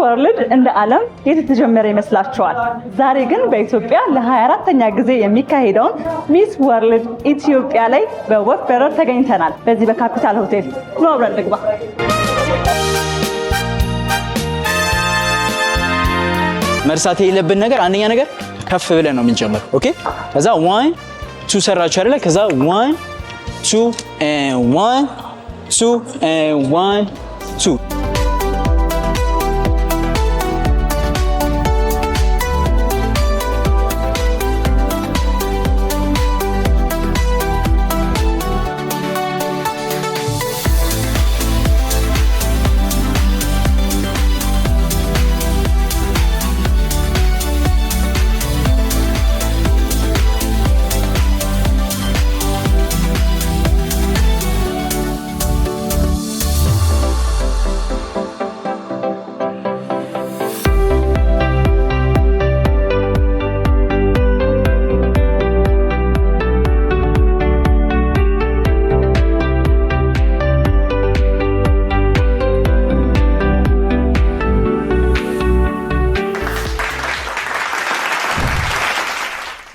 ወርልድ እንደ ዓለም የት ተጀመረ ይመስላችኋል? ዛሬ ግን በኢትዮጵያ ለ24ኛ ጊዜ የሚካሄደውን ሚስ ወርልድ ኢትዮጵያ ላይ በወፍ በረር ተገኝተናል። በዚህ በካፒታል ሆቴል ነው። አብረን እንግባ። መርሳት የሌለብን ነገር አንደኛ ነገር ከፍ ብለን ነው የምንጀምረው። ኦኬ ከዛ 1 2 ሰራችሁ አይደለ? ከዛ 1 2 and 1 2 and 1 2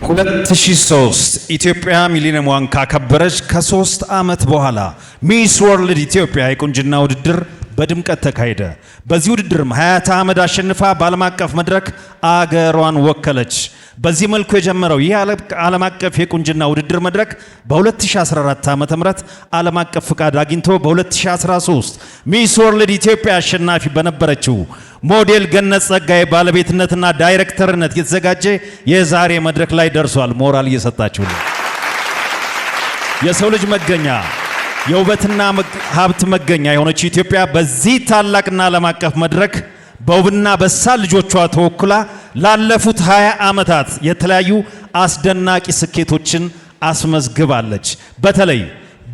2003 ኢትዮጵያ ሚሊኒየሟን ካከበረች ከ3 ዓመት በኋላ ሚስ ወርልድ ኢትዮጵያ የቁንጅና ውድድር በድምቀት ተካሄደ። በዚህ ውድድርም ሀያት አህመድ አሸንፋ በዓለም አቀፍ መድረክ አገሯን ወከለች። በዚህ መልኩ የጀመረው ይህ ዓለም አቀፍ የቁንጅና ውድድር መድረክ በ2014 ዓ.ም ዓለም አቀፍ ፍቃድ አግኝቶ በ2013 ሚስ ወርልድ ኢትዮጵያ አሸናፊ በነበረችው ሞዴል ገነት ጸጋዬ ባለቤትነትና ዳይሬክተርነት የተዘጋጀ የዛሬ መድረክ ላይ ደርሷል። ሞራል እየሰጣችሁልኝ። የሰው ልጅ መገኛ የውበትና ሀብት መገኛ የሆነችው ኢትዮጵያ በዚህ ታላቅና ዓለም አቀፍ መድረክ በውብና በሳል ልጆቿ ተወክላ ላለፉት 20 ዓመታት የተለያዩ አስደናቂ ስኬቶችን አስመዝግባለች።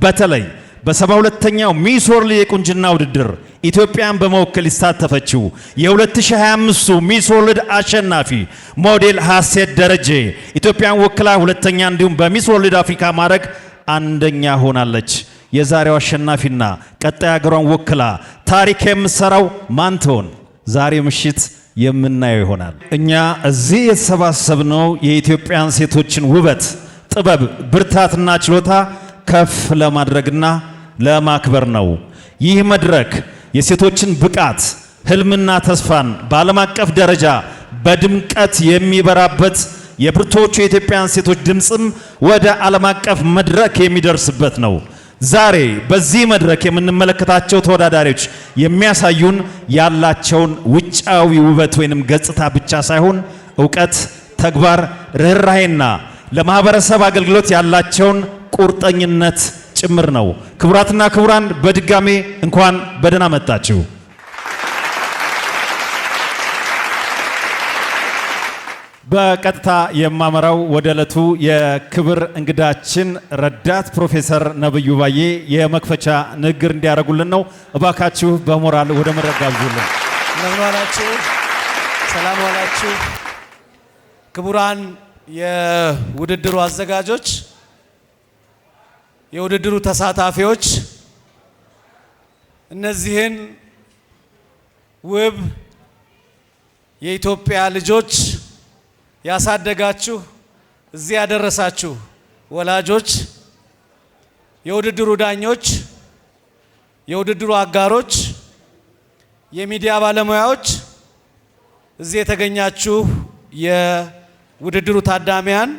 በተለይ በ72ኛው ሚስ ወርልድ የቁንጅና ውድድር ኢትዮጵያን በመወከል ይሳተፈችው የ2025 ሚስ ወርልድ አሸናፊ ሞዴል ሀሴት ደረጀ ኢትዮጵያን ወክላ ሁለተኛ እንዲሁም በሚስ ወርልድ አፍሪካ ማድረግ አንደኛ ሆናለች። የዛሬው አሸናፊና ቀጣይ ሀገሯን ወክላ ታሪክ የምትሰራው ማን ትሆን? ዛሬ ምሽት የምናየው ይሆናል። እኛ እዚህ የተሰባሰብነው የኢትዮጵያን ሴቶችን ውበት፣ ጥበብ፣ ብርታትና ችሎታ ከፍ ለማድረግና ለማክበር ነው። ይህ መድረክ የሴቶችን ብቃት፣ ህልምና ተስፋን በዓለም አቀፍ ደረጃ በድምቀት የሚበራበት የብርቶቹ የኢትዮጵያን ሴቶች ድምጽም ወደ ዓለም አቀፍ መድረክ የሚደርስበት ነው። ዛሬ በዚህ መድረክ የምንመለከታቸው ተወዳዳሪዎች የሚያሳዩን ያላቸውን ውጫዊ ውበት ወይንም ገጽታ ብቻ ሳይሆን ዕውቀት፣ ተግባር፣ ርህራሄና ለማህበረሰብ አገልግሎት ያላቸውን ቁርጠኝነት ጭምር ነው። ክቡራትና ክቡራን በድጋሜ እንኳን በደህና መጣችሁ። በቀጥታ የማመራው ወደ ዕለቱ የክብር እንግዳችን ረዳት ፕሮፌሰር ነብዩ ባዬ የመክፈቻ ንግግር እንዲያደርጉልን ነው። እባካችሁ በሞራል ወደ መድረክ ጋብዙልን። እንደምን ዋላችሁ? ሰላም ዋላችሁ? ክቡራን የውድድሩ አዘጋጆች፣ የውድድሩ ተሳታፊዎች፣ እነዚህን ውብ የኢትዮጵያ ልጆች ያሳደጋችሁ እዚህ ያደረሳችሁ ወላጆች፣ የውድድሩ ዳኞች፣ የውድድሩ አጋሮች፣ የሚዲያ ባለሙያዎች፣ እዚህ የተገኛችሁ የውድድሩ ታዳሚያን፣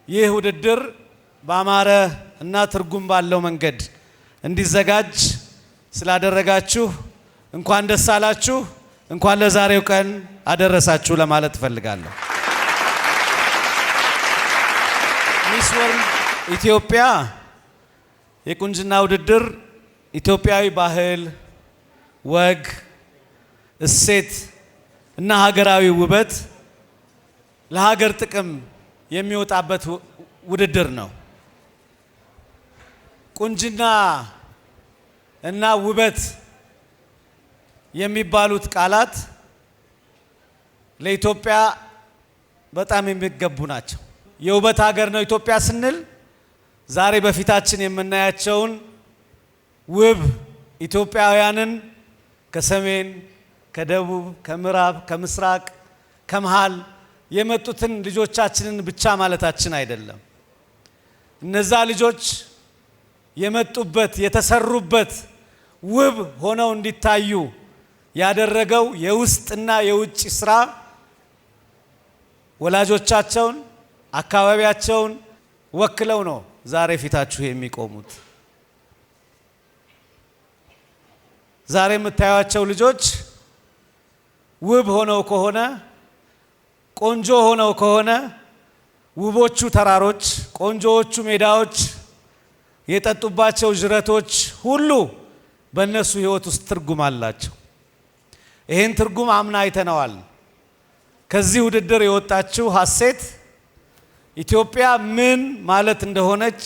ይህ ውድድር በአማረ እና ትርጉም ባለው መንገድ እንዲዘጋጅ ስላደረጋችሁ እንኳን ደስ አላችሁ፣ እንኳን ለዛሬው ቀን አደረሳችሁ ለማለት እፈልጋለሁ። ሚስ ወርልድ ኢትዮጵያ የቁንጅና ውድድር ኢትዮጵያዊ ባህል፣ ወግ፣ እሴት እና ሀገራዊ ውበት ለሀገር ጥቅም የሚወጣበት ውድድር ነው። ቁንጅና እና ውበት የሚባሉት ቃላት ለኢትዮጵያ በጣም የሚገቡ ናቸው። የውበት ሀገር ነው ኢትዮጵያ ስንል ዛሬ በፊታችን የምናያቸውን ውብ ኢትዮጵያውያንን ከሰሜን፣ ከደቡብ፣ ከምዕራብ፣ ከምስራቅ፣ ከመሃል የመጡትን ልጆቻችንን ብቻ ማለታችን አይደለም። እነዛ ልጆች የመጡበት የተሰሩበት ውብ ሆነው እንዲታዩ ያደረገው የውስጥና የውጭ ስራ ወላጆቻቸውን አካባቢያቸውን ወክለው ነው ዛሬ ፊታችሁ የሚቆሙት። ዛሬ የምታዩቸው ልጆች ውብ ሆነው ከሆነ ቆንጆ ሆነው ከሆነ ውቦቹ ተራሮች፣ ቆንጆዎቹ ሜዳዎች፣ የጠጡባቸው ጅረቶች ሁሉ በእነሱ ህይወት ውስጥ ትርጉም አላቸው። ይህን ትርጉም አምና አይተነዋል። ከዚህ ውድድር የወጣችው ሀሴት ኢትዮጵያ ምን ማለት እንደሆነች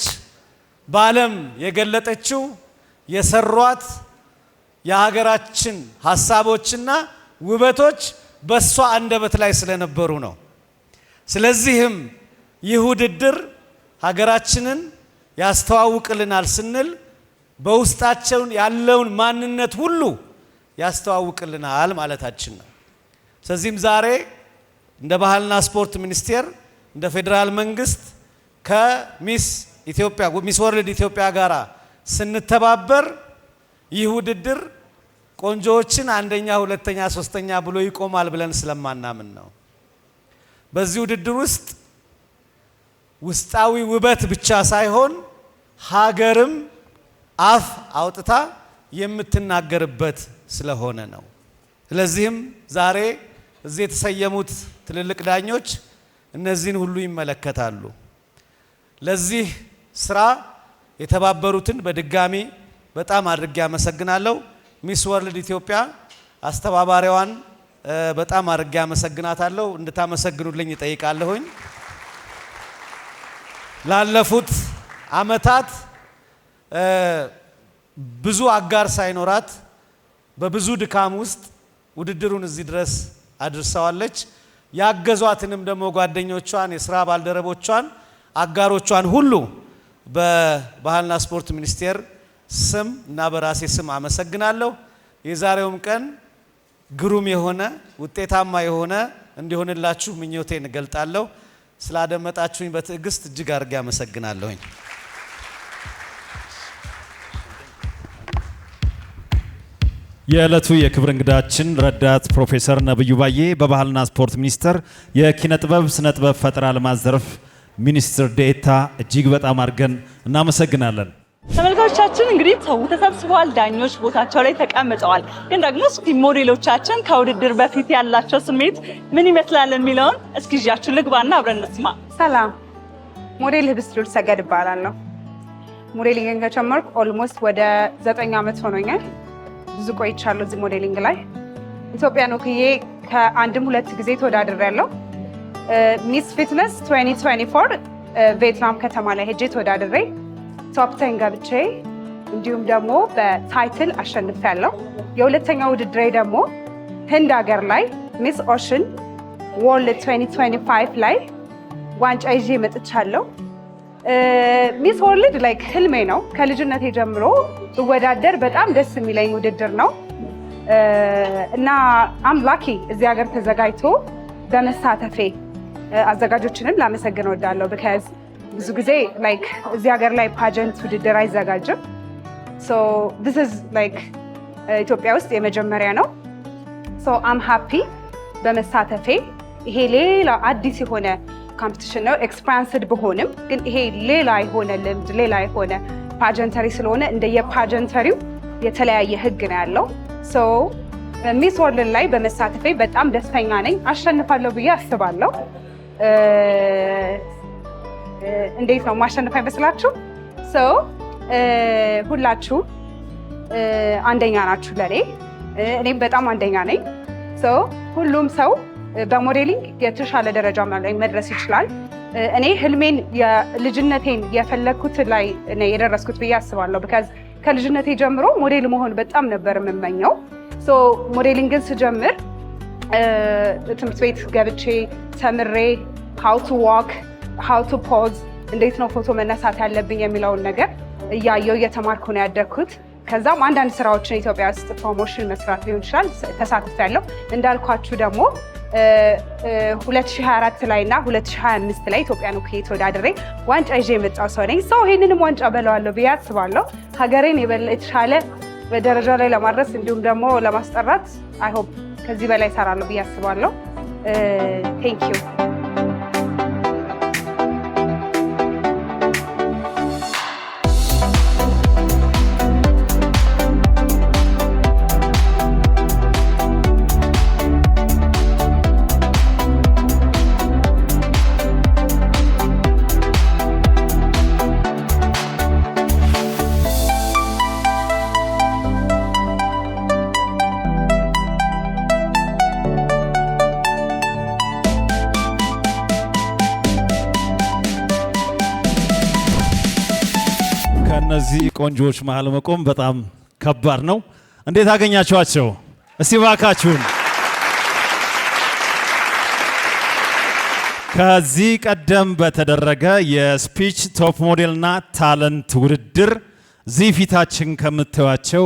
በዓለም የገለጠችው የሰሯት የሀገራችን ሀሳቦችና ውበቶች በሷ አንደበት ላይ ስለነበሩ ነው። ስለዚህም ይህ ውድድር ሀገራችንን ያስተዋውቅልናል ስንል በውስጣቸው ያለውን ማንነት ሁሉ ያስተዋውቅልናል ማለታችን ነው። ስለዚህም ዛሬ እንደ ባህልና ስፖርት ሚኒስቴር እንደ ፌዴራል መንግስት ከሚስ ኢትዮጵያ ሚስ ወርልድ ኢትዮጵያ ጋራ ስንተባበር ይህ ውድድር ቆንጆዎችን አንደኛ፣ ሁለተኛ፣ ሶስተኛ ብሎ ይቆማል ብለን ስለማናምን ነው። በዚህ ውድድር ውስጥ ውስጣዊ ውበት ብቻ ሳይሆን ሀገርም አፍ አውጥታ የምትናገርበት ስለሆነ ነው። ስለዚህም ዛሬ እዚህ የተሰየሙት ትልልቅ ዳኞች እነዚህን ሁሉ ይመለከታሉ። ለዚህ ስራ የተባበሩትን በድጋሚ በጣም አድርጌ አመሰግናለሁ። ሚስ ወርልድ ኢትዮጵያ አስተባባሪዋን በጣም አድርጌ አመሰግናታለሁ። እንድታመሰግኑልኝ እጠይቃለሁኝ። ላለፉት አመታት ብዙ አጋር ሳይኖራት በብዙ ድካም ውስጥ ውድድሩን እዚህ ድረስ አድርሰዋለች። ያገዟትንም ደግሞ ጓደኞቿን፣ የስራ ባልደረቦቿን፣ አጋሮቿን ሁሉ በባህልና ስፖርት ሚኒስቴር ስም እና በራሴ ስም አመሰግናለሁ። የዛሬውም ቀን ግሩም የሆነ ውጤታማ የሆነ እንዲሆንላችሁ ምኞቴን እገልጣለሁ። ስላደመጣችሁኝ በትዕግስት እጅግ አድርጌ አመሰግናለሁኝ። የዕለቱ የክብር እንግዳችን ረዳት ፕሮፌሰር ነብዩ ባዬ በባህልና ስፖርት ሚኒስቴር የኪነ ጥበብ ስነ ጥበብ ፈጠራ ልማት ዘርፍ ሚኒስትር ዴኤታ፣ እጅግ በጣም አድርገን እናመሰግናለን። ተመልካቾቻችን እንግዲህ ሰው ተሰብስበዋል፣ ዳኞች ቦታቸው ላይ ተቀምጠዋል። ግን ደግሞ እስኪ ሞዴሎቻችን ከውድድር በፊት ያላቸው ስሜት ምን ይመስላል የሚለውን እስኪ ይዣችሁ ልግባና አብረን እንስማ። ሰላም፣ ሞዴል ህብስት ሉል ሰገድ እባላለሁ። ሞዴሊንግ ከጀመርኩ ኦልሞስት ወደ 9 ዓመት ሆኖኛል። ብዙ ቆይቻለሁ እዚህ ሞዴሊንግ ላይ። ኢትዮጵያን ወክዬ ከአንድም 2 ጊዜ ተወዳድሬያለሁ። ሚስ ፊትነስ 2024 ቪየትናም ከተማ ላይ ሄጄ ተወዳድሬ ቶፕ 10 ገብቼ እንዲሁም ደግሞ በታይትል አሸንፌያለሁ። የሁለተኛው ውድድሬ ደግሞ ህንድ ሀገር ላይ ሚስ ኦሽን ወርልድ 2025 ላይ ዋንጫ ይዤ መጥቻለሁ። ሚስ ወርልድ ላይክ ህልሜ ነው። ከልጅነቴ ጀምሮ እወዳደር በጣም ደስ የሚለኝ ውድድር ነው እና አም ላኪ እዚህ ሀገር ተዘጋጅቶ በመሳተፌ አዘጋጆችንም ላመሰግን እወዳለሁ። ቢካዝ ብዙ ጊዜ ላይክ እዚህ ሀገር ላይ ፓጀንት ውድድር አይዘጋጅም። ሶ ዲስ ኢዝ ላይክ ኢትዮጵያ ውስጥ የመጀመሪያ ነው። ሶ አም ሃፒ በመሳተፌ። ይሄ ሌላ አዲስ የሆነ ኮምፒቲሽን ነው። ኤክስፓንስድ በሆንም ግን ይሄ ሌላ የሆነ ልምድ ሌላ የሆነ ፓጀንተሪ ስለሆነ እንደየፓጀንተሪው የተለያየ ህግ ነው ያለው። ሶ ሚስ ወርልድ ላይ በመሳተፌ በጣም ደስተኛ ነኝ። አሸንፋለሁ ብዬ አስባለሁ። እንዴት ነው ማሸነፍ አይመስላችሁ? ሶ ሁላችሁ አንደኛ ናችሁ ለኔ፣ እኔም በጣም አንደኛ ነኝ። ሶ ሁሉም ሰው በሞዴሊንግ የተሻለ ደረጃ ላይ መድረስ ይችላል። እኔ ህልሜን የልጅነቴን የፈለግኩት ላይ የደረስኩት ብዬ አስባለሁ። ቢካዝ ከልጅነቴ ጀምሮ ሞዴል መሆን በጣም ነበር የምመኘው። ሶ ሞዴሊንግን ስጀምር ትምህርት ቤት ገብቼ ተምሬ ሃው ቱ ዋክ፣ ሃው ቱ ፖዝ፣ እንዴት ነው ፎቶ መነሳት ያለብኝ የሚለውን ነገር እያየው እየተማርኩ ነው ያደግኩት። ከዛም አንዳንድ ስራዎችን ኢትዮጵያ ውስጥ ፕሮሞሽን መስራት ሊሆን ይችላል ተሳትፌያለሁ። እንዳልኳችሁ ደግሞ 2024 ላይ እና 2025 ላይ ኢትዮጵያን ወክዬ ተወዳድሬ ዋንጫ ይዤ የመጣው ሰው ነኝ። ሰው ይሄንንም ዋንጫ በለዋለሁ ብዬ አስባለሁ። ሀገሬን የተሻለ ደረጃ ላይ ለማድረስ እንዲሁም ደግሞ ለማስጠራት አይ ሆፕ ከዚህ በላይ እሰራለሁ ብዬ አስባለሁ። ቴንክ ዩ። እነዚህ ቆንጆዎች መሃል መቆም በጣም ከባድ ነው። እንዴት አገኛችኋቸው? እስቲ ባካችሁን። ከዚህ ቀደም በተደረገ የስፒች ቶፕ ሞዴልና ታለንት ውድድር እዚህ ፊታችን ከምታዩቸው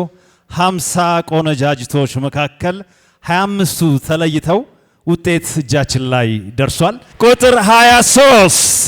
50 ቆነጃጅቶች መካከል 25ቱ ተለይተው ውጤት እጃችን ላይ ደርሷል። ቁጥር 23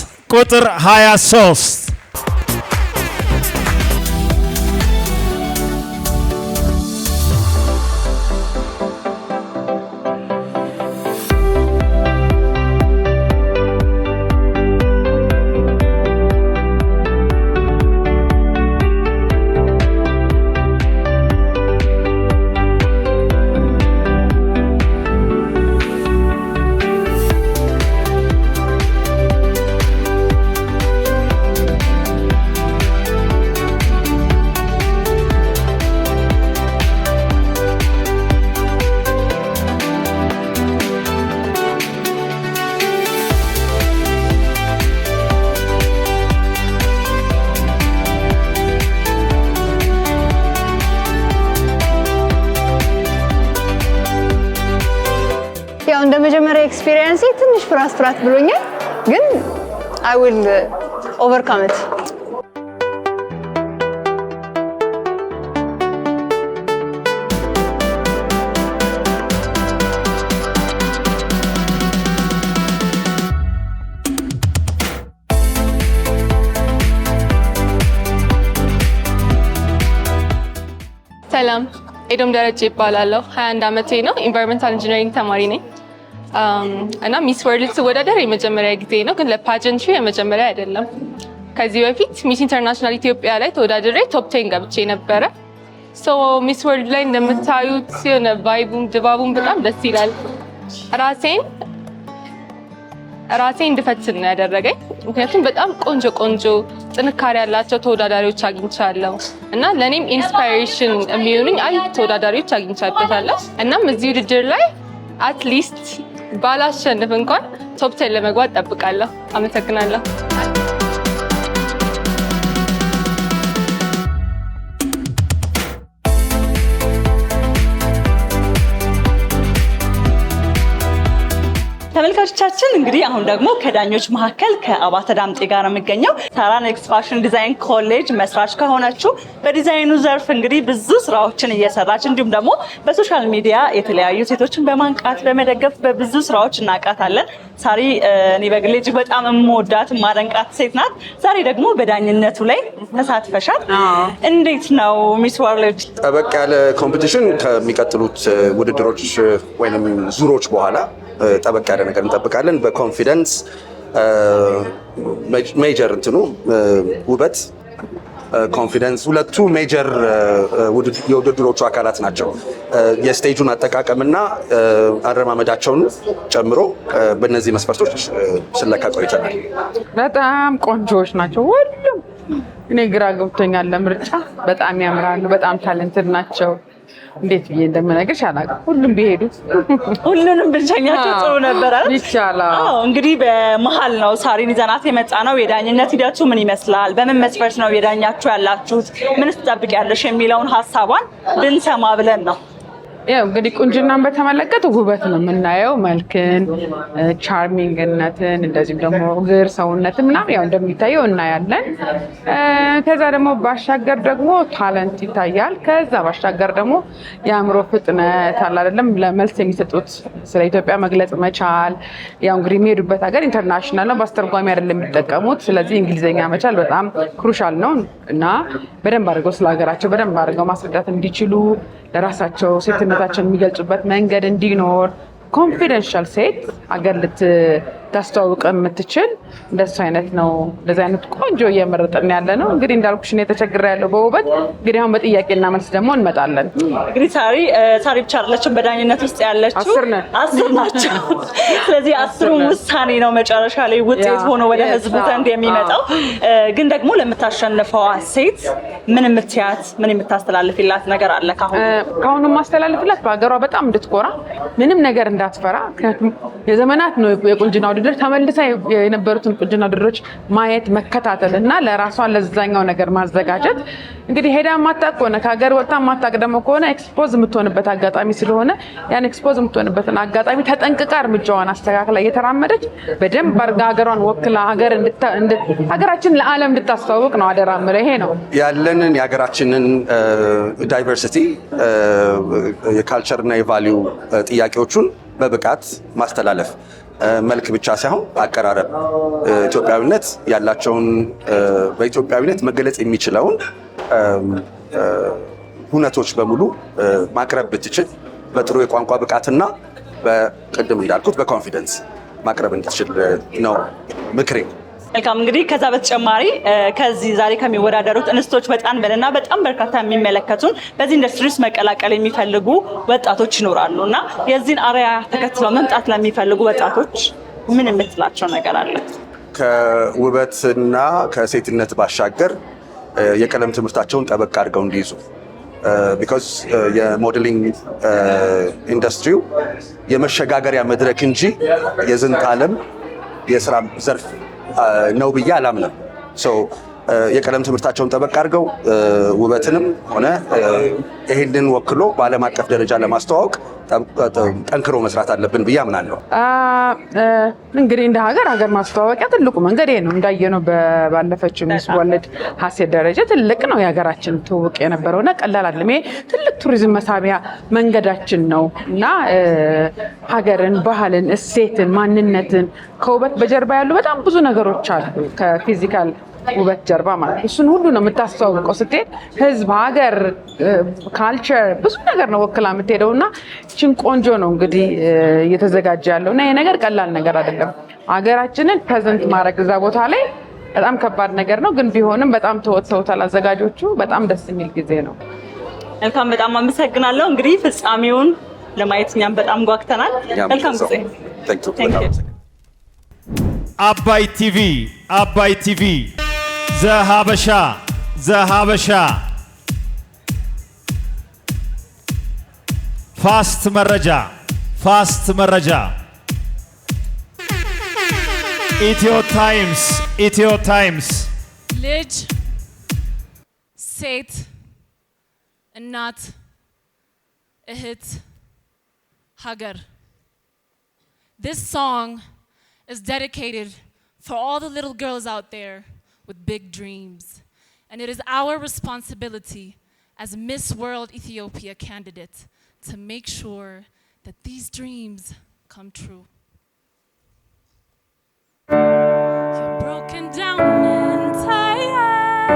እንደ መጀመሪያ ኤክስፒሪየንስ ትንሽ ፍራት ብሎኛል፣ ግን I will overcome it. ሰላም፣ ኤዶም ደረጀ ይባላለሁ። 21 ዓመቴ ነው። ኢንቫይሮንመንታል ኢንጂነሪንግ ተማሪ ነኝ። እና ሚስ ወርልድ ስወዳደር የመጀመሪያ ጊዜ ነው፣ ግን ለፓጀንትሪ የመጀመሪያ አይደለም። ከዚህ በፊት ሚስ ኢንተርናሽናል ኢትዮጵያ ላይ ተወዳድሬ ቶፕ 10 ገብቼ ነበረ። ሶ ሚስ ወርልድ ላይ እንደምታዩት የሆነ ቫይቡም ድባቡም በጣም ደስ ይላል። ራሴን እንድፈትን ነው ያደረገኝ። ምክንያቱም በጣም ቆንጆ ጥንካሬ ያላቸው ተወዳዳሪዎች አግኝቻለሁ እና ለእኔም ኢንስፓይሬሽን የሚሆኑኝ አሪፍ ተወዳዳሪዎች አግኝቻበታለሁ። እናም እዚህ ውድድር ላይ አትሊስት ባላሸንፍ እንኳን ቶፕ 10 ለመግባት ጠብቃለሁ። አመሰግናለሁ። ተመልካቾቻችን እንግዲህ አሁን ደግሞ ከዳኞች መካከል ከአባተ ዳምጤ ጋር የሚገኘው ሳራ ኔክስት ፋሽን ዲዛይን ኮሌጅ መስራች ከሆነችው በዲዛይኑ ዘርፍ እንግዲህ ብዙ ስራዎችን እየሰራች እንዲሁም ደግሞ በሶሻል ሚዲያ የተለያዩ ሴቶችን በማንቃት በመደገፍ በብዙ ስራዎች እናውቃታለን። ሳሪ እኔ በግሌ እጅግ በጣም የምወዳት ማደንቃት ሴት ናት። ዛሬ ደግሞ በዳኝነቱ ላይ ተሳትፈሻል። እንዴት ነው ሚስ ወርልድ? ጠበቅ ያለ ኮምፒቲሽን ከሚቀጥሉት ውድድሮች ወይንም ዙሮች በኋላ ጠበቅ ያለ ነገር እንጠብቃለን። በኮንፊደንስ ሜጀር እንትኑ ውበት ኮንፊደንስ ሁለቱ ሜጀር የውድድሮቹ አካላት ናቸው። የስቴጁን አጠቃቀምና አረማመዳቸውን ጨምሮ በእነዚህ መስፈርቶች ስለካ ቆይተናል። በጣም ቆንጆዎች ናቸው ሁሉም። እኔ ግራ ገብቶኛል ለምርጫ። በጣም ያምራሉ፣ በጣም ታለንትድ ናቸው። እንዴት ብዬ እንደምነግርሽ አላውቅም። ሁሉም ቢሄዱ ሁሉንም ብንሸኛቸው ጥሩ ነበር አይደል? ይቻላል። እንግዲህ በመሀል ነው ሳሪን ይዘናት የመጣ ነው። የዳኝነት ሂደቱ ምን ይመስላል? በምን መስፈርት ነው የዳኛችሁ ያላችሁት? ምንስ ትጠብቂያለሽ የሚለውን ሀሳቧን ብንሰማ ብለን ነው። ያው እንግዲህ ቁንጅናን በተመለከተ ውበት ነው የምናየው፣ መልክን፣ ቻርሚንግነትን፣ እንደዚህም ደግሞ እግር፣ ሰውነትን ምናምን ያው እንደሚታየው እናያለን። ከዛ ደግሞ ባሻገር ደግሞ ታለንት ይታያል። ከዛ ባሻገር ደግሞ የአእምሮ ፍጥነት አለ አይደለም፣ ለመልስ የሚሰጡት ስለ ኢትዮጵያ መግለጽ መቻል። ያው እንግዲህ የሚሄዱበት ሀገር ኢንተርናሽናል ነው፣ በአስተርጓሚ አይደለም የሚጠቀሙት። ስለዚህ እንግሊዝኛ መቻል በጣም ክሩሻል ነው እና በደንብ አድርገው ስለ ሀገራቸው በደንብ አድርገው ማስረዳት እንዲችሉ ለራሳቸው ሴትነታቸውን የሚገልጹበት መንገድ እንዲኖር ኮንፊደንሻል ሴት አገር ልታስተዋውቅ የምትችል እንደሱ አይነት ነው። እንደዚህ አይነት ቆንጆ እየመረጥን ያለ ነው። እንግዲህ እንዳልኩሽ እኔ ተቸግሬ ያለው በውበት። እንግዲህ አሁን በጥያቄና መልስ ደግሞ እንመጣለን። እንግዲህ ሳሪ ብቻ አይደለችም በዳኝነት ውስጥ ያለችው፣ 10 ናቸው። ስለዚህ 10ም ውሳኔ ነው መጨረሻ ላይ ውጤት ሆኖ ወደ ህዝቡ ዘንድ የሚመጣው። ግን ደግሞ ለምታሸንፈዋ ሴት ምን የምትያት ምን የምታስተላልፍላት ነገር አለ? ካሁኑ ማስተላልፍላት በሀገሯ በጣም እንድትኮራ፣ ምንም ነገር እንዳትፈራ። ምክንያቱም የዘመናት ነው የቁንጅና ውድድር፣ ተመልሳ የነበሩትን ቁንጅና ውድድሮች ማየት መከታተል እና ለራሷ ለዛኛው ነገር ማዘጋጀት። እንግዲህ ሄዳ ማታቅ ከሆነ ከሀገር ወጣ ማታቅ ደግሞ ከሆነ ኤክስፖዝ የምትሆንበት አጋጣሚ ስለሆነ ያን ኤክስፖዝ የምትሆንበትን አጋጣሚ ተጠንቅቃ እርምጃዋን አስተካክላ እየተራመደች በደንብ አድርጋ ሀገሯን ወክላ ሀገራችን ለዓለም እንድታስተዋውቅ ነው አደራ የምለው። ይሄ ነው ያለንን የሀገራችንን ዳይቨርሲቲ የካልቸርና የቫሊዩ ጥያቄዎቹን በብቃት ማስተላለፍ፣ መልክ ብቻ ሳይሆን አቀራረብ፣ ኢትዮጵያዊነት ያላቸውን በኢትዮጵያዊነት መገለጽ የሚችለውን ሁነቶች በሙሉ ማቅረብ ብትችል በጥሩ የቋንቋ ብቃትና በቅድም እንዳልኩት በኮንፊደንስ ማቅረብ እንድትችል ነው ምክሬ። መልካም እንግዲህ ከዛ በተጨማሪ ከዚህ ዛሬ ከሚወዳደሩት እንስቶች በጣም በርካታ የሚመለከቱን በዚህ ኢንዱስትሪ ውስጥ መቀላቀል የሚፈልጉ ወጣቶች ይኖራሉ እና የዚህን አርአያ ተከትለው መምጣት ለሚፈልጉ ወጣቶች ምን የምትላቸው ነገር አለ? ከውበትና ከሴትነት ባሻገር የቀለም ትምህርታቸውን ጠበቅ አድርገው እንዲይዙ። ቢኮዝ የሞዴሊንግ ኢንዱስትሪው የመሸጋገሪያ መድረክ እንጂ የዝንተ ዓለም የስራ ዘርፍ ነው ብዬ አላምንም። የቀለም ትምህርታቸውን ጠበቅ አድርገው ውበትንም ሆነ ይሄንን ወክሎ በዓለም አቀፍ ደረጃ ለማስተዋወቅ ጠንክሮ መስራት አለብን ብዬ አምናለሁ። እንግዲህ እንደ ሀገር ማስተዋወቂያ ትልቁ መንገድ ይሄ ነው። እንዳየነው ባለፈችው ሚስ ወርልድ ሀሴት ደረጀ ትልቅ ነው የሀገራችን ትውውቅ የነበረውና ቀላል አይደለም። ይሄ ትልቅ ቱሪዝም መሳቢያ መንገዳችን ነው እና ሀገርን፣ ባህልን፣ እሴትን፣ ማንነትን ከውበት በጀርባ ያሉ በጣም ብዙ ነገሮች አሉ ከፊዚካል ውበት ጀርባ ማለት ነው። እሱን ሁሉ ነው የምታስተዋውቀው ስትሄድ። ህዝብ፣ ሀገር፣ ካልቸር ብዙ ነገር ነው ወክላ የምትሄደው እና ይህችን ቆንጆ ነው እንግዲህ እየተዘጋጀ ያለው እና ይሄ ነገር ቀላል ነገር አይደለም። ሀገራችንን ፕሬዘንት ማድረግ እዛ ቦታ ላይ በጣም ከባድ ነገር ነው፣ ግን ቢሆንም በጣም ተወጥተውታል አዘጋጆቹ። በጣም ደስ የሚል ጊዜ ነው። መልካም፣ በጣም አመሰግናለሁ። እንግዲህ ፍጻሜውን ለማየት እኛም በጣም ጓግተናል። መልካም ጊዜ። አባይ ቲቪ ዘሀበሻ ፋስት መረጃ ኢትዮ ታይምስ ልጅ፣ ሴት፣ እናት፣ እህት፣ ሀገር. This song is dedicated for all the little girls out there with big dreams. And it is our responsibility as Miss World Ethiopia candidate to make sure that these dreams come true. You're broken down and tired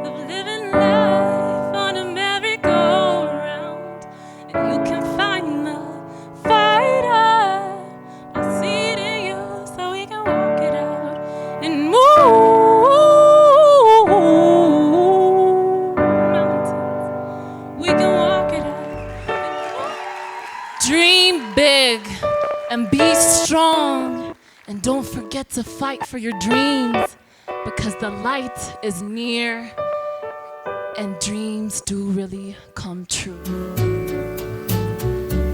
of living life on a merry-go-round, and you can find the fighter by seeing you so we can walk it out and move mountains. We can walk it out. Dream big and be strong, and don't forget to fight for your dreams, because the light is near and dreams do really come true.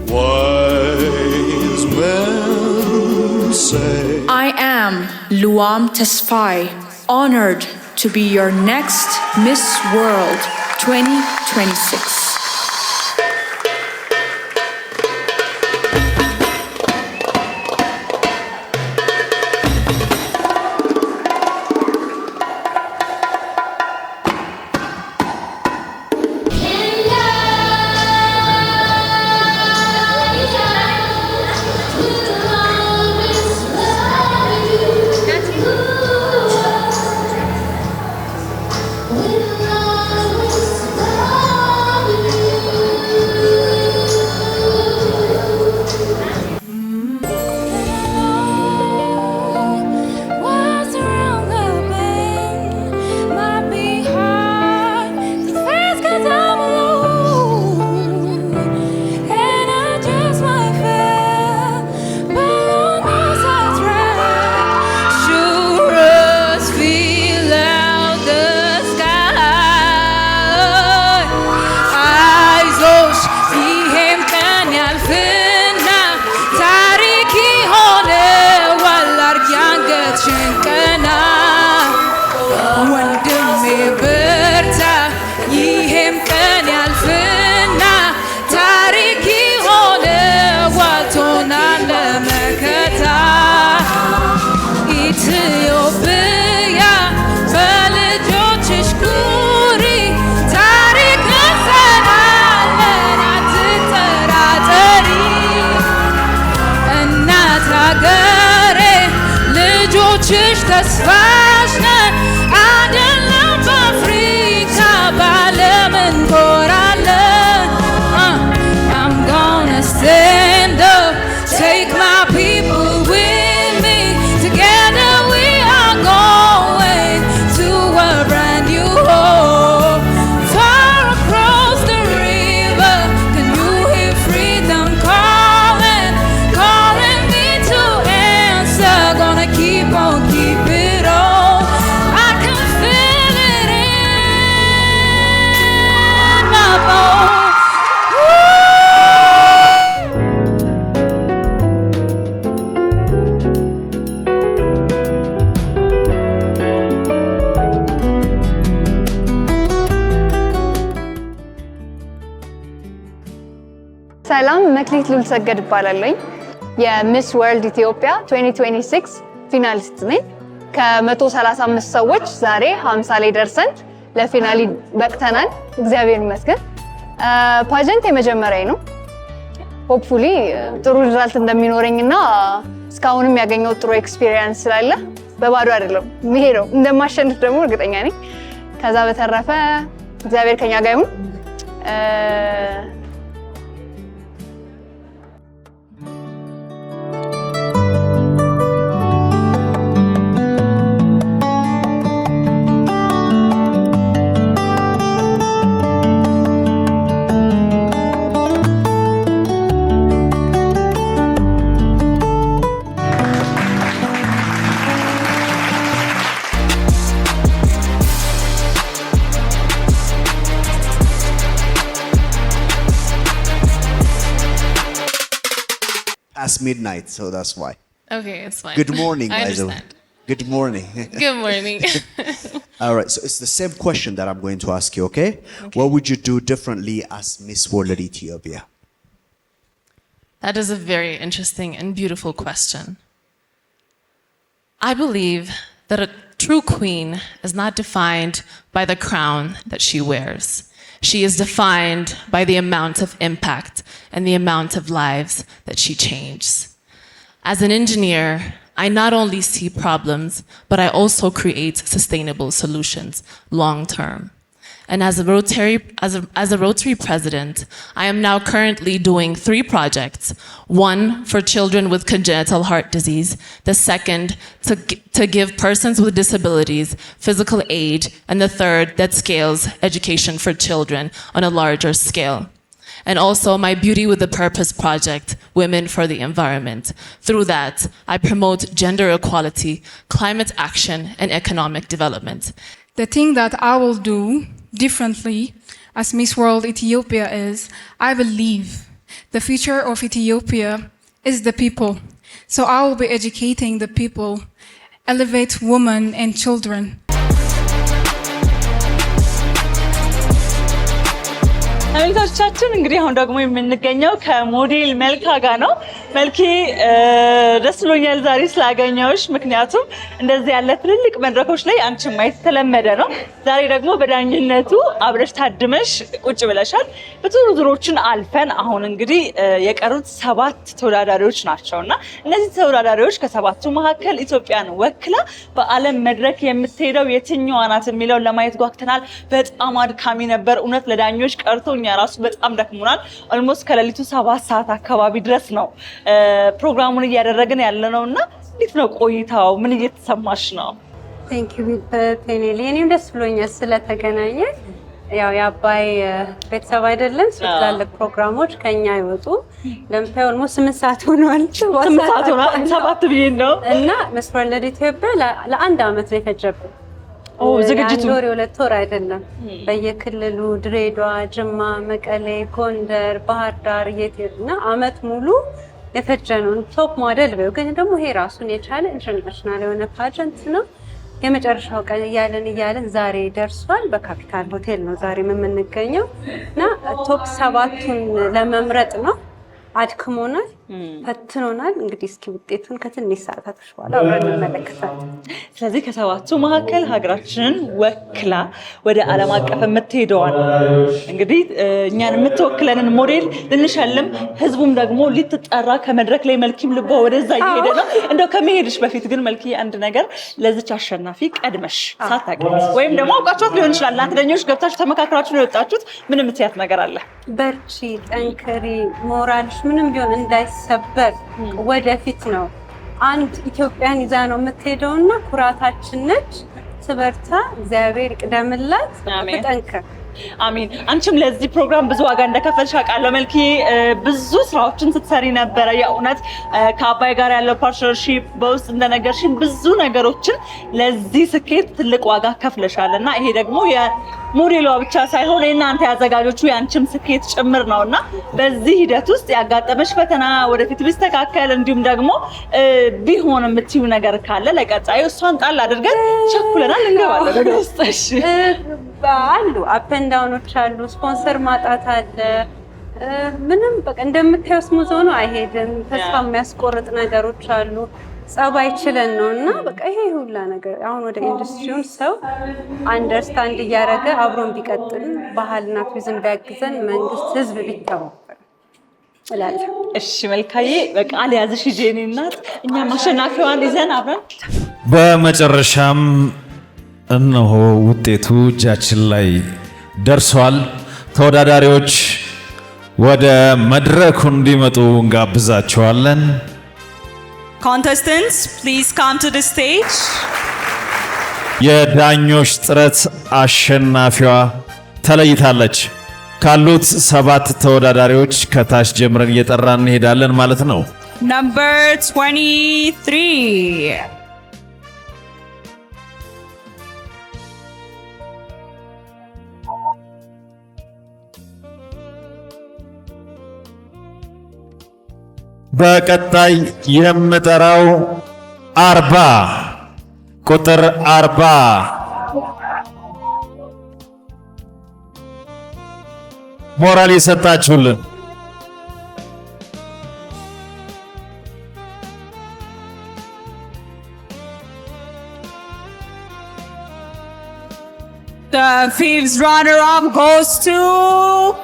Wise men say I am Luam Tesfaye, honored to be your next Miss World 2026. አንቺሽ ተስፋሽ ነን አይደለም በአፍሪካ በዓለም እንኮራለን I'm gonna stand up take my people with me together we are going to a brand new home far across the river can you hear freedom calling me to answer gonna keep on keep it on I can feel it in my bones ሰላም መክሊት ሉልሰገድ እባላለሁ የሚስ ወርልድ ኢትዮጵያ 2026 ፊናሊስት ነኝ ከ135 ሰዎች ዛሬ 50 ላይ ደርሰን ለፊናሊ በቅተናል እግዚአብሔር ይመስገን ፓጀንት የመጀመሪያዬ ነው ሆፕፉሊ ጥሩ ሪዛልት እንደሚኖረኝና እስካሁንም ያገኘው ጥሩ ኤክስፒሪየንስ ስላለ በባዶ አይደለም መሄደው እንደማሸንፍ ደግሞ እርግጠኛ ነኝ ከዛ በተረፈ እግዚአብሔር ከኛ ጋር ይሁን Past midnight, so that's why. Okay, it's fine. Good morning, I by the way. understand. Good morning. Good morning. All right, so it's the same question that I'm going to ask you, okay? What would you do differently as Miss World Ethiopia? That is a very interesting and beautiful question. I believe that a true queen is not defined by the crown that she wears. She is defined by the amount of impact and the amount of lives that she changes. As an engineer, I not only see problems, but I also create sustainable solutions long term. And as a Rotary president, I am now currently doing 3 projects. One for children with congenital heart disease. The second to give persons with disabilities physical aid. And the third that scales education for children on a larger scale. And also my Beauty with a Purpose project, Women for the Environment. Through that, I promote gender equality, climate action, and economic development. The thing that I will do differently as Miss World Ethiopia is, I believe the future of Ethiopia is the people. So I will be educating the people, elevate women and children. ተመልካቾቻችን እንግዲህ አሁን ደግሞ የምንገኘው ከሞዴል መልካ ጋር ነው። መልኪ ደስ ብሎኛል ዛሬ ስላገኘሁሽ፣ ምክንያቱም እንደዚህ ያለ ትልልቅ መድረኮች ላይ አንቺ ማየት ተለመደ ነው። ዛሬ ደግሞ በዳኝነቱ አብረሽ ታድመሽ ቁጭ ብለሻል። ብዙ ዙሮችን አልፈን አሁን እንግዲህ የቀሩት 7 ተወዳዳሪዎች ናቸውና እነዚህ ተወዳዳሪዎች ከሰባቱ መካከል ኢትዮጵያን ወክላ በዓለም መድረክ የምትሄደው የትኛዋ ናት የሚለውን ለማየት ጓግተናል። በጣም አድካሚ ነበር እውነት ለዳኞች ቀርቶኛ ራሱ በጣም ደክሞናል። ኦልሞስት ከሌሊቱ 7 ሰዓት አካባቢ ድረስ ነው ፕሮግራሙን እያደረግን ያለነውና እንዴት ነው ቆይታው? ምን እየተሰማሽ ነው? ቴንክ ዩ ፔኔሊ እኔም ደስ ብሎኛል ስለተገናኘ። ያው የአባይ ቤተሰብ አይደለም ስላለ ፕሮግራሞች ከኛ ይወጡ ለምታዩ ኦልሞስት 8 ሰዓት ሆኗል። 8 ሰዓት ሆኗል። 7 ብዬ ነው እና ሚስ ወርልድ ኢትዮጵያ ለአንድ አመት ነው የፈጀብን። ዝግጅቱ ወር 2 ወር አይደለም። በየክልሉ ድሬዳዋ፣ ጅማ፣ መቀሌ፣ ጎንደር፣ ባህር ዳር እና አመት ሙሉ የፈጀነው ቶፕ ሞዴል ነው። ግን ደግሞ ይሄ ራሱን የቻለ ኢንተርናሽናል የሆነ ፓጀንት ነው። የመጨረሻው ቀን እያለን ዛሬ ደርሷል። በካፒታል ሆቴል ነው ዛሬ የምንገኘው እና ቶፕ 7ቱን ለመምረጥ ነው። አድክሞናል። ፈትኖናል። እንግዲህ እስኪ ውጤቱን ከትንሽ ሰዓታቶች በኋላ አብረን እንመለከታለን። ስለዚህ ከሰባቱ መካከል ሀገራችንን ወክላ ወደ ዓለም አቀፍ የምትሄደዋን እንግዲህ እኛን የምትወክለንን ሞዴል ልንሸልም፣ ህዝቡም ደግሞ ሊትጠራ ከመድረክ ላይ መልኪም ልቧ ወደዛ እየሄደ ነው። እንደው ከመሄድሽ በፊት ግን መልኪ አንድ ነገር ለዚች አሸናፊ ቀድመሽ ሳታውቂያት ወይም ደግሞ አውቃችኋት ሊሆን ይችላል፣ እናንተ ዳኞች ገብታችሁ ተመካክራችሁ ነው የወጣችሁት፣ ምን የምትያት ነገር አለ? በርቺ፣ ጠንክሪ፣ ሞራልሽ ምንም ቢሆን እንዳይሰበር ወደፊት ነው። አንድ ኢትዮጵያን ይዛ ነው የምትሄደውና ኩራታችን ነች። ትበርታ፣ እግዚአብሔር ይቅደምላት፣ ትጠንክር። አሚን። አንቺም ለዚህ ፕሮግራም ብዙ ዋጋ እንደከፈልሽ አውቃለሁ መልኪ። ብዙ ስራዎችን ስትሰሪ ነበረ። የእውነት ከአባይ ጋር ያለው ፓርትነርሺፕ በውስጥ እንደነገርሽን ብዙ ነገሮችን ለዚህ ስኬት ትልቅ ዋጋ ከፍለሻልና ይሄ ደግሞ የሞዴሏ ብቻ ሳይሆን የእናንተ ያዘጋጆቹ የአንቺም ስኬት ጭምር ነውና በዚህ ሂደት ውስጥ ያጋጠመሽ ፈተና ወደፊት ቢስተካከል እንዲሁም ደግሞ ቢሆን የምትይው ነገር ካለ ለቀጣዩ እሷን ጣል አድርገን ቸኩለናል እንገባለን ወደ ውስጥ። እሺ አሉ አፕ ኤንድ ዳውኖች አሉ፣ ስፖንሰር ማጣት አለ። ምንም በቃ እንደምታየው ስሙዝ ሆኖ አይሄድም። ተስፋ የሚያስቆርጥ ነገሮች አሉ። ጸባይ ችለን ነውና በቃ ይሄ ሁላ ነገር አሁን ወደ ኢንዱስትሪውን ሰው አንደርስታንድ እያደረገ አብሮን ቢቀጥል፣ ባህልና ቱሪዝም ቢያግዘን፣ መንግስት፣ ህዝብ ቢተባበር እላለሁ። እሺ መልካዬ በቃ አልያዝሽ ጄኒ እናት፣ እኛም አሸናፊዋን ይዘን አብረን በመጨረሻም እነሆ ውጤቱ እጃችን ላይ ደርሷል። ተወዳዳሪዎች ወደ መድረኩ እንዲመጡ እንጋብዛቸዋለን። Contestants, please come to the stage. የዳኞች ጥረት አሸናፊዋ ተለይታለች። ካሉት 7 ተወዳዳሪዎች ከታች ጀምረን እየጠራን እንሄዳለን ማለት ነው። Number 23. በቀጣይ የምጠራው 40 ቁጥር 40 ሞራል የሰጣችሁልን The fifth runner-up goes to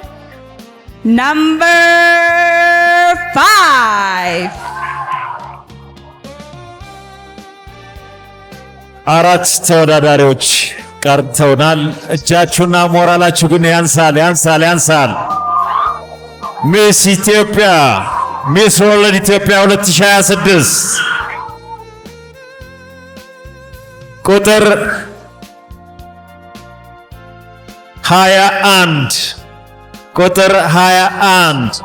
number 5. 4 ተወዳዳሪዎች ቀርተውናል። እጃችሁና ሞራላችሁ ግን ያንሳል። ሚስ ኢትዮጵያ ሚስ ወርልድ ኢትዮጵያ 2026 ቁጥር 21 ቁጥር 21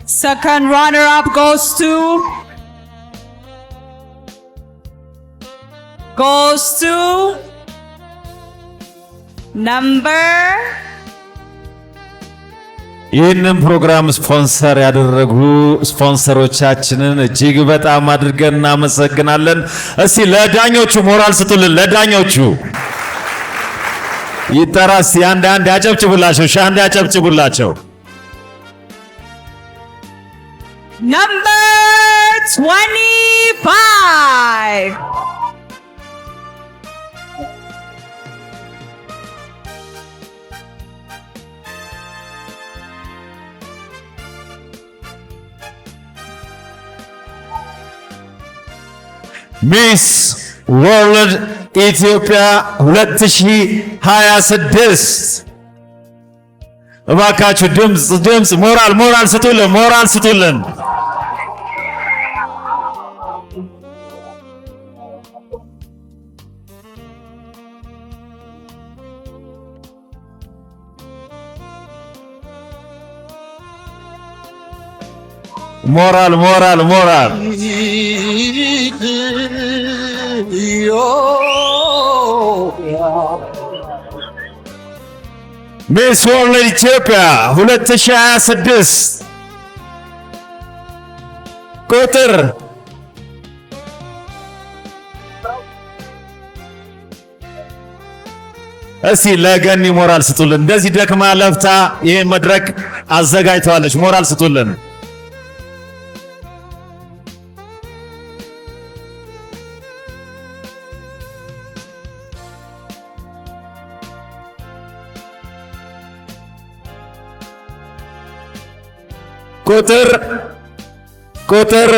Second runner-up goes to number. ይህንን ፕሮግራም ስፖንሰር ያደረጉ ስፖንሰሮቻችንን እጅግ በጣም አድርገን እናመሰግናለን። እስቲ ለዳኞቹ ሞራል ስጡልን። ለዳኞቹ ይጠራስ አንድ ያጨብጭቡላቸው። አንድ ያጨብጭቡላቸው። Number 25. ሚስ ወርልድ ኢትዮጵያ 2026 እባካችሁ ድምፅ ሞራል ስጡልን። ሞራል ሚስ ወርልድ ኢትዮጵያ 2026 ቁጥር እስቲ ለገኒ ሞራል ስጡልን። እንደዚህ ደክማ ለፍታ ይሄን መድረክ አዘጋጅተዋለች። ሞራል ስጡልን። ቁጥር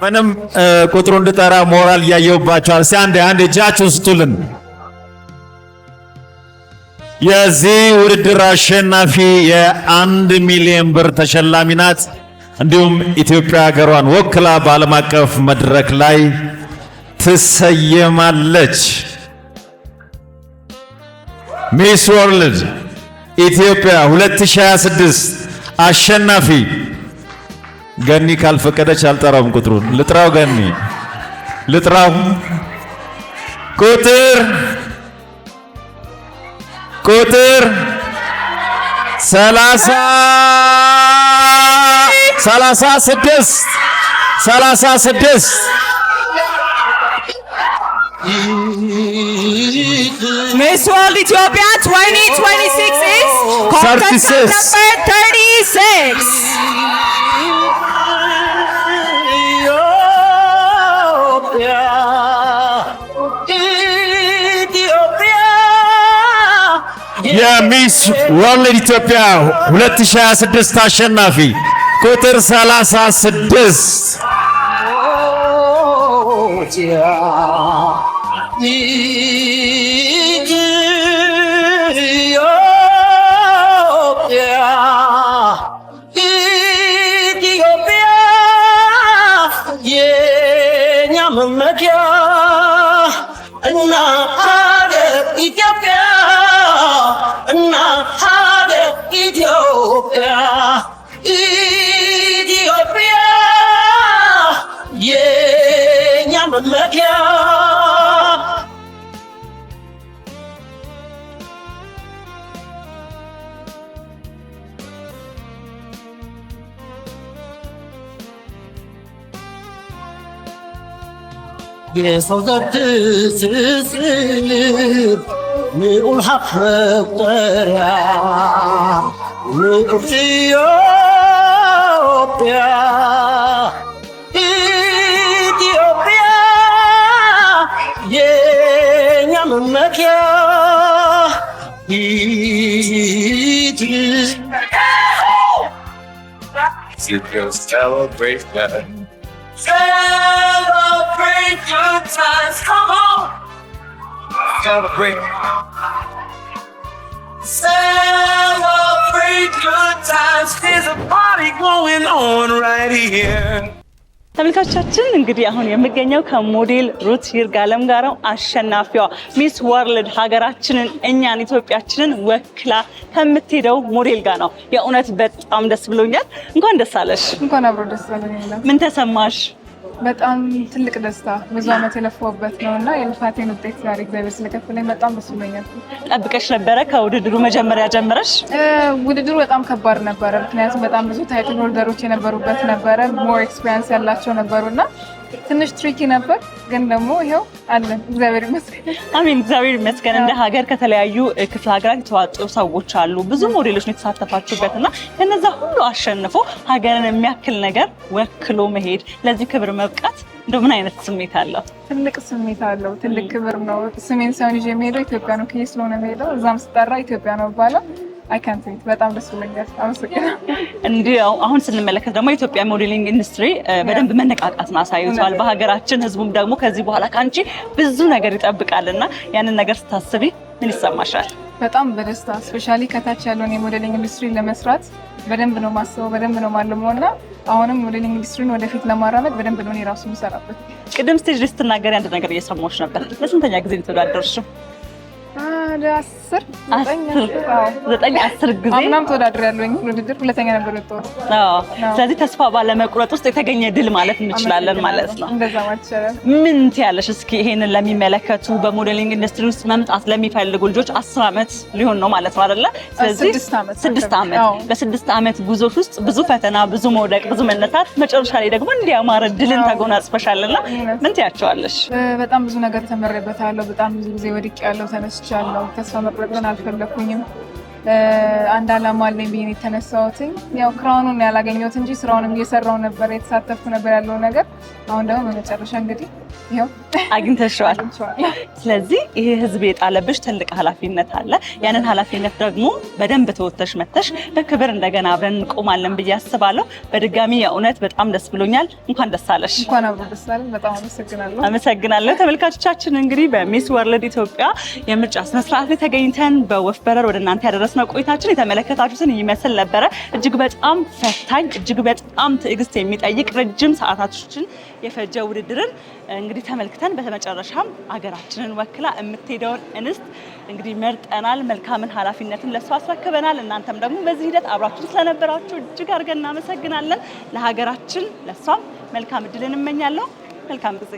ምንም ቁጥሩ እንድጠራ ሞራል እያየሁባቸዋል። እስቲ አንድ እጃችሁን ስጡልን። የዚህ ውድድር አሸናፊ የ1 ሚሊዮን ብር ተሸላሚ ናት። እንዲሁም ኢትዮጵያ ሀገሯን ወክላ በዓለም አቀፍ መድረክ ላይ ትሰየማለች። ሚስ ወርልድ ኢትዮጵያ 2026 አሸናፊ ገኒ ካልፈቀደች አልጠራውም። ቁጥሩን ልጥራው። ገኒ ልጥራው። ቁጥር 36 Miss World Ethiopia 2026 is contestant number 36. የሚስ ወርልድ ኢትዮጵያ 2026 አሸናፊ ቁጥር 36 የሰው ዘር ትስስር ንዑል ሀቅ መቁጠሪያ ንዑል ኢትዮጵያ ኢትዮጵያ የኛ መመኪያ Celebrate that. Celebrate good times, come on! Celebrate. Celebrate good times, there's a party going on right here. ተመልካቾቻችን እንግዲህ አሁን የምገኘው ከሞዴል ሩት ይርጋለም ጋር ነው። አሸናፊዋ ሚስ ወርልድ ሀገራችንን እኛን ኢትዮጵያችንን ወክላ ከምትሄደው ሞዴል ጋር ነው። የእውነት በጣም ደስ ብሎኛል። እንኳን ደስ አለሽ። እንኳን አብሮ ደስ አለን። ምን ተሰማሽ? በጣም ትልቅ ደስታ፣ ብዙ ዓመት የለፋሁበት ነውና የልፋቴን ውጤት ዛሬ እግዚአብሔር ስለከፈለኝ በጣም ደስ ብሎኛል። ጠብቀሽ ነበረ ከውድድሩ መጀመሪያ ጀምረሽ? ውድድሩ በጣም ከባድ ነበረ፣ ምክንያቱም በጣም ብዙ ታይትል ሆልደሮች የነበሩበት ነበረ፣ ሞር ኤክስፒሪየንስ ያላቸው ነበሩና ትንሽ ትሪኪ ነበር፣ ግን ደግሞ ይሄው አለን። እግዚአብሔር ይመስገን። አሜን። እግዚአብሔር ይመስገን። እንደ ሀገር ከተለያዩ ክፍለ ሀገራት የተዋጡ ሰዎች አሉ፣ ብዙ ሞዴሎች ነው የተሳተፋችሁበትና ከነዛ ሁሉ አሸንፎ ሀገርን የሚያክል ነገር ወክሎ መሄድ፣ ለዚህ ክብር መብቃት እንደው ምን አይነት ስሜት አለው? ትልቅ ስሜት አለው። ትልቅ ክብር ነው። ስሜን ሳይሆን ይዤ የምሄደው ኢትዮጵያ ነው ክዬ ስለሆነ የምሄደው እዛም ስጠራ ኢትዮጵያ ነው ባለው አይካንት በጣም ደስ ብሎኛል። አመሰግናለሁ። እንዲህ አሁን ስንመለከት ደግሞ የኢትዮጵያ ሞዴሊንግ ኢንዱስትሪ በደንብ መነቃቃትን አሳይቷል በሀገራችን። ህዝቡም ደግሞ ከዚህ በኋላ ካንቺ ብዙ ነገር ይጠብቃልና ያንን ነገር ስታስቢ ምን ይሰማሻል? በጣም በደስታ ስፔሻሊ ከታች ያለውን የሞዴሊንግ ኢንዱስትሪ ለመስራት በደንብ ነው ማስበው፣ በደንብ ነው ማልመውና አሁንም ሞዴሊንግ ኢንዱስትሪን ወደፊት ለማራመድ በደንብ ነው ራሱ የምሰራበት። ቅድም ስቴጅ ላይ ስትናገሪ አንድ ነገር እየሰማሁሽ ነበር። ለስንተኛ ጊዜ ተወዳደርሽው? ወደ 10 10 ጊዜ አምናም ተወዳድሬያለሁኝ ውድድር ሁለተኛ ነበር የወጣሁት። ስለዚህ ተስፋ ባለመቁረጥ ውስጥ የተገኘ ድል ማለት እንችላለን ማለት ነው። እንደዛ ማለት ይችላል። ምን ትያለሽ? እስኪ ይሄንን ለሚመለከቱ በሞዴሊንግ ኢንዱስትሪ ውስጥ መምጣት ለሚፈልጉ ልጆች 10 ዓመት ሊሆን ነው ማለት ነው አይደለ? ስለዚህ 6 ዓመት በ6 ዓመት ጉዞ ውስጥ ብዙ ፈተና፣ ብዙ መውደቅ፣ ብዙ መነሳት መጨረሻ ላይ ደግሞ እንዲያማረ ድልን ተጎናጽፈሻልና ምን ትያቸዋለሽ? በጣም ብዙ ነገር ተመሬበታለሁ። በጣም ብዙ ጊዜ ወድቄያለሁ፣ ተነስቻለሁ። ተስፋ መቁረጥን አልፈለኩኝም። አንድ አላማ አለኝ ብዬ ነው የተነሳሁት። ያው ክራውኑን ያላገኘሁት እንጂ ስራውንም እየሰራው ነበር፣ የተሳተፍኩ ነበር ያለው ነገር። አሁን ደግሞ በመጨረሻ እንግዲህ ይኸው አግኝተሽዋል። ስለዚህ ይሄ ህዝብ የጣለብሽ ትልቅ ኃላፊነት አለ። ያንን ኃላፊነት ደግሞ በደንብ ተወጥተሽ መተሽ በክብር እንደገና አብረን እንቆማለን ብዬ አስባለሁ። በድጋሚ የእውነት በጣም ደስ ብሎኛል። እንኳን ደስ አለሽ። እንኳን አብሮ ደስ አለን። በጣም አመሰግናለሁ። አመሰግናለሁ። ተመልካቾቻችን እንግዲህ በሚስ ወርልድ ኢትዮጵያ የምርጫ ስነ ስርዓት ላይ ተገኝተን በወፍ በረር ወደ እናንተ ያደረስነው ቆይታችን የተመለከታችሁትን ይመስል ነበረ። እጅግ በጣም ፈታኝ፣ እጅግ በጣም ትዕግስት የሚጠይቅ ረጅም ሰዓታቶችን የፈጀ ውድድርን እንግዲህ ተመልክተን በመጨረሻም አገራችንን ወክላ የምትሄደውን እንስት እንግዲህ መርጠናል። መልካምን ኃላፊነትን ለሷ አስረክበናል። እናንተም ደግሞ በዚህ ሂደት አብራችሁ ስለነበራችሁ እጅግ አድርገን እናመሰግናለን። ለሀገራችን ለሷም መልካም እድልን እመኛለሁ። መልካም ጊዜ